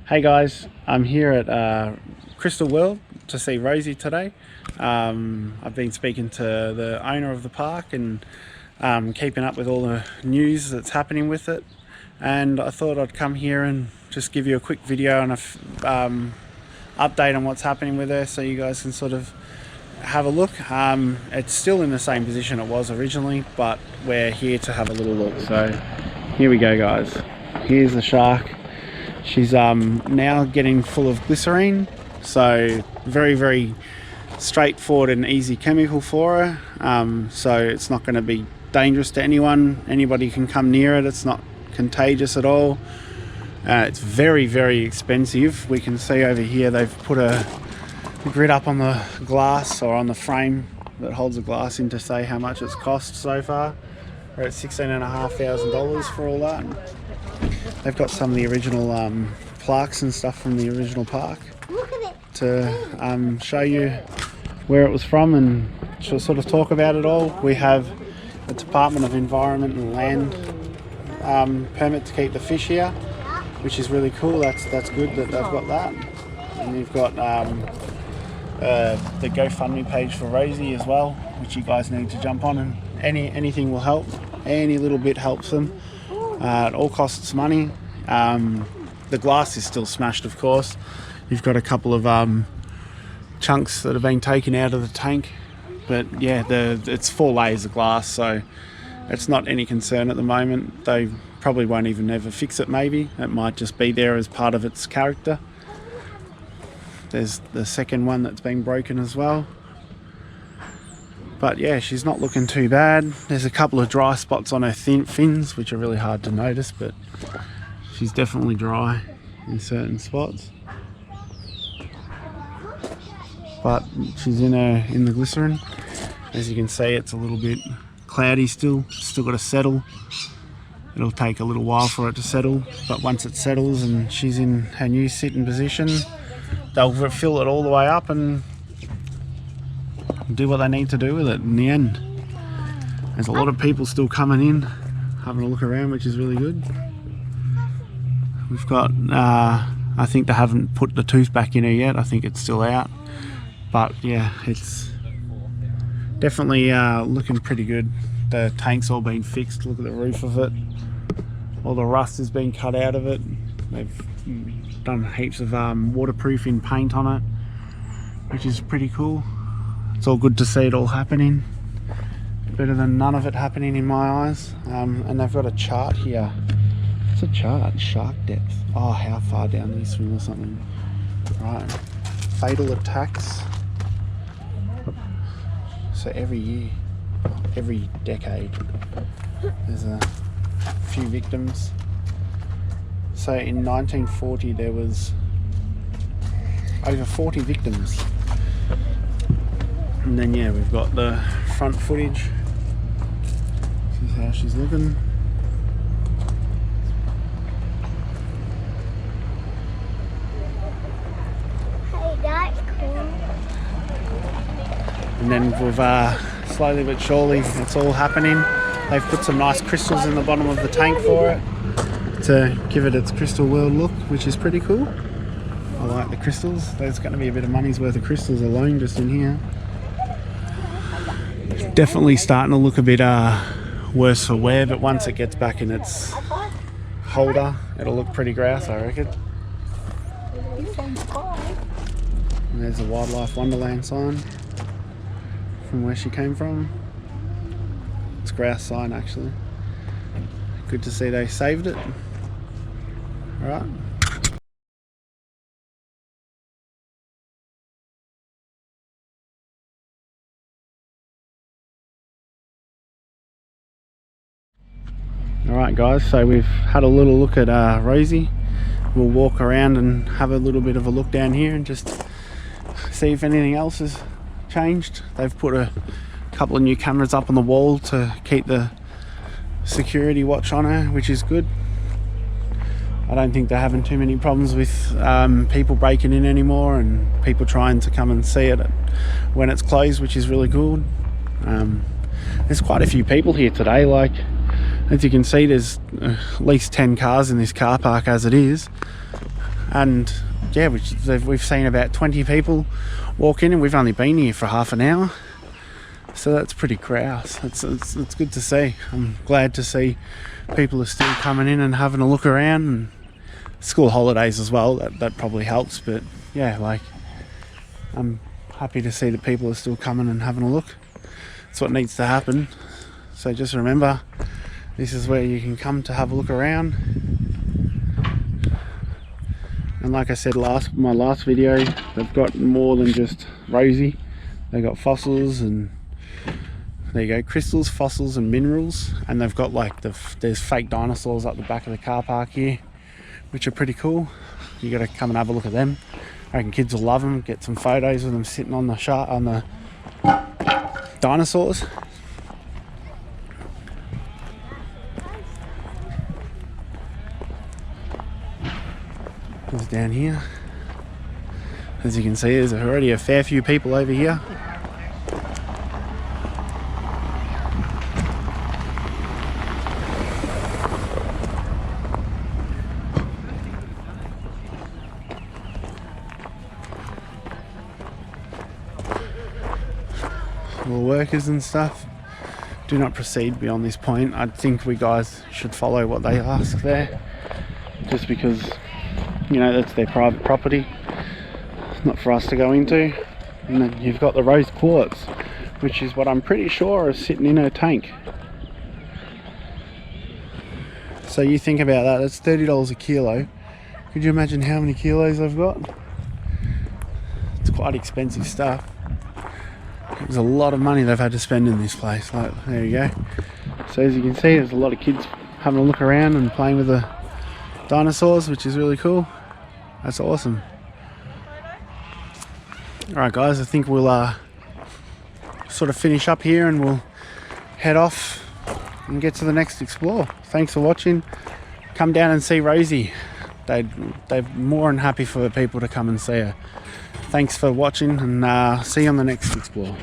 Hey guys, I'm here at Crystal World to see Rosie today. I've been speaking to the owner of the park and keeping up with all the news that's happening with it, and I thought I'd come here and just give you a quick video and a update on what's happening with her so you guys can sort of have a look. It's still in the same position it was originally, but we're here to have a little look. So here we go guys, here's the shark. She's now getting full of glycerine, so very straightforward and easy chemical for her. So it's not going to be dangerous to anyone. Anybody can come near it. It's not contagious at all. It's very expensive. We can see over here they've put a grid up on the glass or on the frame that holds the glass in to say how much it's cost so far. We're at $16,500 for all that. They've got some of the original plaques and stuff from the original park to show you where it was from and to sort of talk about it all. We have the Department of Environment and Land permit to keep the fish here, which is really cool. That's good that they've got that. And you've got the GoFundMe page for Rosie as well, which you guys need to jump on, and anything will help. Any little bit helps them. It all costs money. The glass is still smashed, of course. You've got a couple of chunks that have been taken out of the tank, but yeah, it's 4 layers of glass, so it's not any concern at the moment. They probably won't even ever fix it. Maybe it might just be there as part of its character. There's the second one that's been broken as well. But yeah, she's not looking too bad. There's a couple of dry spots on her fins, which are really hard to notice, but she's definitely dry in certain spots. But she's in the glycerin. As you can see, it's a little bit cloudy still. Still got to settle. It'll take a little while for it to settle, but once it settles and she's in her new sitting position, they'll fill it all the way up and do what they need to do with it in the end. There's a lot of people still coming in, having a look around, which is really good. We've got, I think they haven't put the tooth back in her yet. I think it's still out. But yeah, it's definitely looking pretty good. The tank's all been fixed. Look at the roof of it. All the rust has been cut out of it. They've done heaps of waterproofing paint on it, which is pretty cool. It's all good to see it all happening. Better than none of it happening in my eyes. And they've got a chart here. It's a chart, shark depth. Oh, how far down do you swim or something? Right, fatal attacks. So every year, every decade, there's a few victims. So in 1940 there was over 40 victims. And then yeah, we've got the front footage. This is how she's looking. Hey, that's cool. And then we've slowly but surely, it's all happening. They've put some nice crystals in the bottom of the tank for it to give it its Crystal World look, which is pretty cool. I like the crystals. There's going to be a bit of money's worth of crystals alone just in here. Definitely starting to look a bit worse for wear, but once it gets back in its holder, it'll look pretty grouse, I reckon. And there's the Wildlife Wonderland sign from where she came from. It's grouse sign actually. Good to see they saved it. Alright. Alright guys, so we've had a little look at Rosie. We'll walk around and have a little bit of a look down here and just see if anything else has changed. They've put a couple of new cameras up on the wall to keep the security watch on her, which is good. I don't think they're having too many problems with people breaking in anymore and people trying to come and see it when it's closed, which is really good. There's quite a few people here today. Like, as you can see, there's at least 10 cars in this car park as it is. and yeah, we've seen about 20 people walk in, and we've only been here for half an hour, so that's pretty grouse. It's good to see. I'm glad to see people are still coming in and having a look around, and school holidays as well, that probably helps, but yeah, like, I'm happy to see that people are still coming and having a look. It's what needs to happen. So just remember, this is where you can come to have a look around. And like I said my last video, they've got more than just Rosie. They've got fossils, and there you go, crystals, fossils and minerals. And they've got like there's fake dinosaurs up the back of the car park here, which are pretty cool. You got to come and have a look at them. I reckon kids will love them. Get some photos of them sitting on the dinosaurs. It's down here. As you can see, there's already a fair few people over here. All workers and stuff. Do not proceed beyond this point. I think we guys should follow what they ask there, just because, you know, that's their private property, not for us to go into. And then you've got the rose quartz, which is what I'm pretty sure is sitting in her tank. So you think about that, that's $30 a kilo. Could you imagine how many kilos I've got? It's quite expensive stuff. There's a lot of money they've had to spend in this place. Like, there you go. So as you can see, there's a lot of kids having a look around and playing with the dinosaurs, which is really cool. That's awesome. Alright guys, I think we'll sort of finish up here, and we'll head off and get to the next explore. Thanks for watching. Come down and see Rosie. They're more than happy for people to come and see her. Thanks for watching, and see you on the next explore.